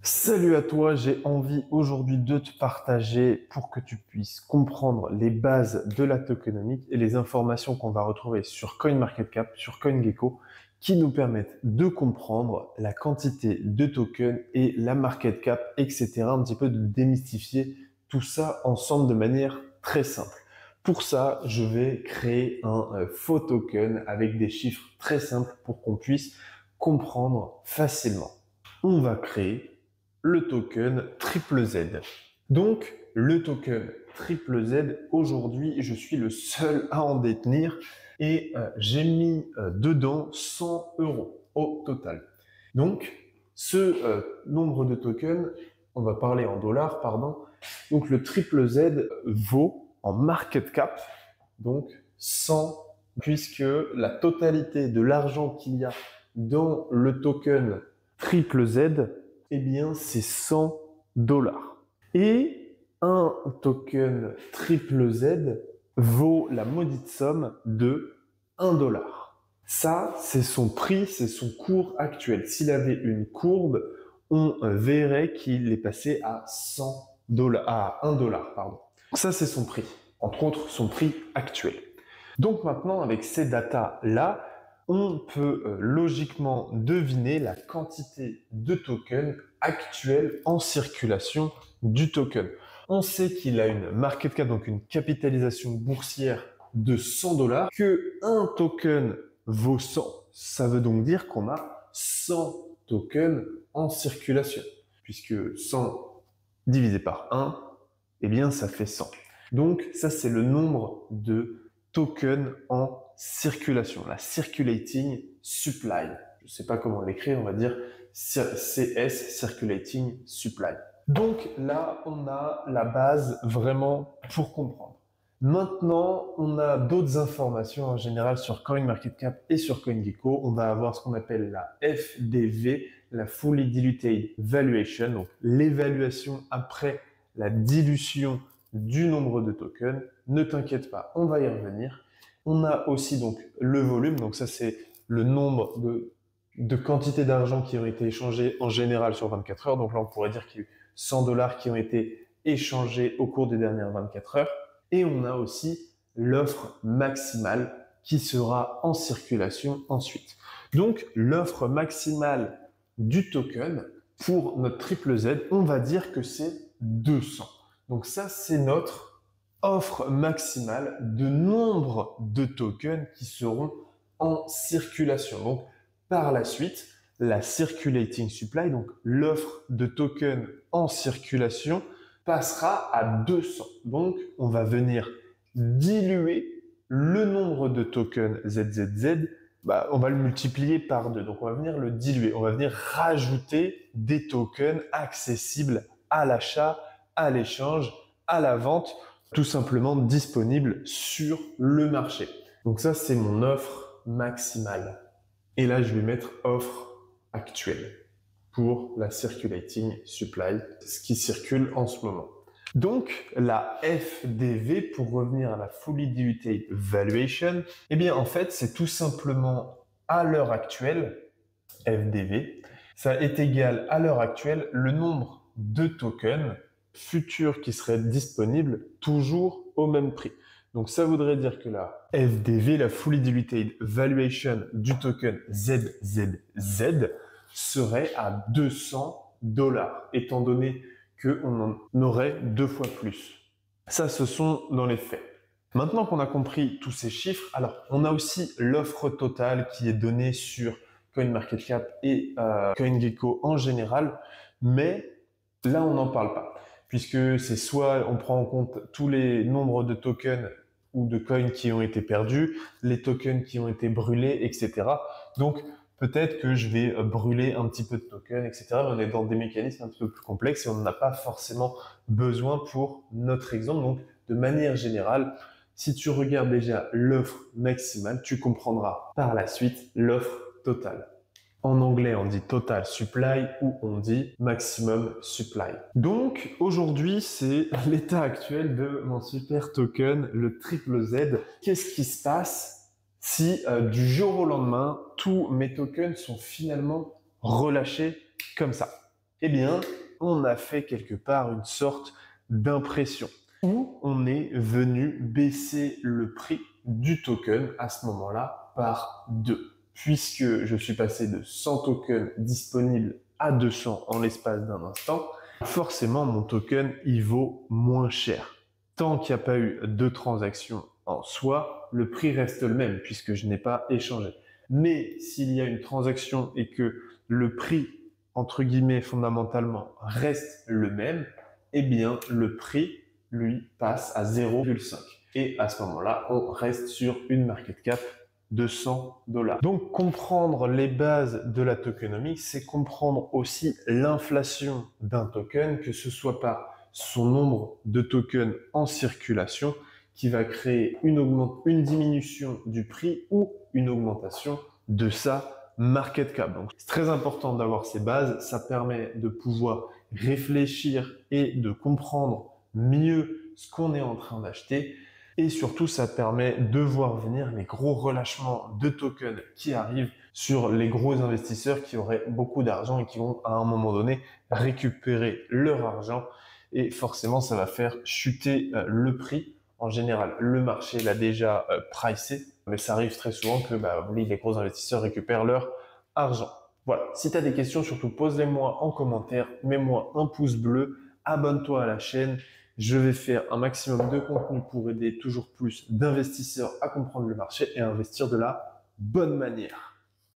Salut à toi, j'ai envie aujourd'hui de te partager pour que tu puisses comprendre les bases de la tokenomics et les informations qu'on va retrouver sur CoinMarketCap, sur CoinGecko, qui nous permettent de comprendre la quantité de tokens et la market cap, etc. Un petit peu de démystifier tout ça ensemble de manière très simple. Pour ça, je vais créer un faux token avec des chiffres très simples pour qu'on puisse comprendre facilement. On va créer le token triple Z. Donc, le token triple Z, aujourd'hui, je suis le seul à en détenir et j'ai mis dedans 100 euros au total. Donc, ce nombre de tokens, on va parler en dollars, pardon. Donc, le triple Z vaut en market cap, donc 100, puisque la totalité de l'argent qu'il y a dans le token triple Z, eh bien, c'est 100 dollars. Et un token triple Z vaut la maudite somme de 1 dollar. Ça, c'est son prix, c'est son cours actuel. S'il avait une courbe, on verrait qu'il est passé à 100 dollars, à 1 dollar, pardon. Ça, c'est son prix. Entre autres, son prix actuel. Donc maintenant, avec ces datas-là, on peut logiquement deviner la quantité de tokens actuels en circulation du token. On sait qu'il a une market cap, donc une capitalisation boursière de 100 dollars, que un token vaut 100. Ça veut donc dire qu'on a 100 tokens en circulation, puisque 100 divisé par 1, eh bien ça fait 100. Donc ça c'est le nombre de tokens en circulation, la circulating supply. Je ne sais pas comment l'écrire, on va dire CS, circulating supply. Donc là, on a la base vraiment pour comprendre. Maintenant, on a d'autres informations en général sur CoinMarketCap et sur CoinGecko. On va avoir ce qu'on appelle la FDV, la Fully Diluted Valuation, donc l'évaluation après la dilution du nombre de tokens. Ne t'inquiète pas, on va y revenir. On a aussi donc le volume, donc ça c'est le nombre de quantités d'argent qui ont été échangées en général sur 24 heures. Donc là on pourrait dire qu'il y a eu 100 dollars qui ont été échangés au cours des dernières 24 heures. Et on a aussi l'offre maximale qui sera en circulation ensuite. Donc l'offre maximale du token pour notre triple Z, on va dire que c'est 200. Donc ça c'est notre offre maximale de nombre de tokens qui seront en circulation. Donc, par la suite, la circulating supply, donc l'offre de tokens en circulation, passera à 200. Donc, on va venir diluer le nombre de tokens ZZZ, on va le multiplier par 2. Donc, on va venir le diluer. On va venir rajouter des tokens accessibles à l'achat, à l'échange, à la vente, tout simplement disponible sur le marché. Donc ça, c'est mon offre maximale. Et là, je vais mettre offre actuelle pour la circulating supply, ce qui circule en ce moment. Donc, la FDV, pour revenir à la Fully Diluted Valuation, eh bien, en fait, c'est tout simplement à l'heure actuelle, FDV, ça est égal à l'heure actuelle le nombre de tokens futurs qui seraient disponibles toujours au même prix. Donc ça voudrait dire que la FDV, la Fully Diluted Valuation du token ZZZ, serait à 200 dollars, étant donné qu'on en aurait 2 fois plus. Ça, ce sont dans les faits. Maintenant qu'on a compris tous ces chiffres, alors on a aussi l'offre totale qui est donnée sur CoinMarketCap et CoinGecko en général, mais là on n'en parle pas, puisque c'est soit on prend en compte tous les nombres de tokens ou de coins qui ont été perdus, les tokens qui ont été brûlés, etc. Donc peut-être que je vais brûler un petit peu de tokens, etc. Mais on est dans des mécanismes un petit peu plus complexes et on n'en a pas forcément besoin pour notre exemple. Donc de manière générale, si tu regardes déjà l'offre maximale, tu comprendras par la suite l'offre totale. En anglais, on dit total supply ou on dit maximum supply. Donc, aujourd'hui, c'est l'état actuel de mon super token, le triple Z. Qu'est-ce qui se passe si du jour au lendemain, tous mes tokens sont finalement relâchés comme ça? Eh bien, on a fait quelque part une sorte d'impression où on est venu baisser le prix du token à ce moment-là par 2. Puisque je suis passé de 100 tokens disponibles à 200 en l'espace d'un instant, forcément mon token il vaut moins cher. Tant qu'il n'y a pas eu de transaction en soi, le prix reste le même puisque je n'ai pas échangé. Mais s'il y a une transaction et que le prix, entre guillemets, fondamentalement, reste le même, eh bien, le prix, lui, passe à 0,5. Et à ce moment-là, on reste sur une market cap de 100 $. Donc, comprendre les bases de la tokenomics, c'est comprendre aussi l'inflation d'un token, que ce soit par son nombre de tokens en circulation, qui va créer une diminution du prix ou une augmentation de sa market cap. Donc, c'est très important d'avoir ces bases. Ça permet de pouvoir réfléchir et de comprendre mieux ce qu'on est en train d'acheter. Et surtout, ça permet de voir venir les gros relâchements de tokens qui arrivent sur les gros investisseurs qui auraient beaucoup d'argent et qui vont à un moment donné récupérer leur argent. Et forcément, ça va faire chuter le prix. En général, le marché l'a déjà pricé, mais ça arrive très souvent que les gros investisseurs récupèrent leur argent. Voilà, si tu as des questions, surtout pose-les-moi en commentaire, mets-moi un pouce bleu, abonne-toi à la chaîne. Je vais faire un maximum de contenu pour aider toujours plus d'investisseurs à comprendre le marché et à investir de la bonne manière.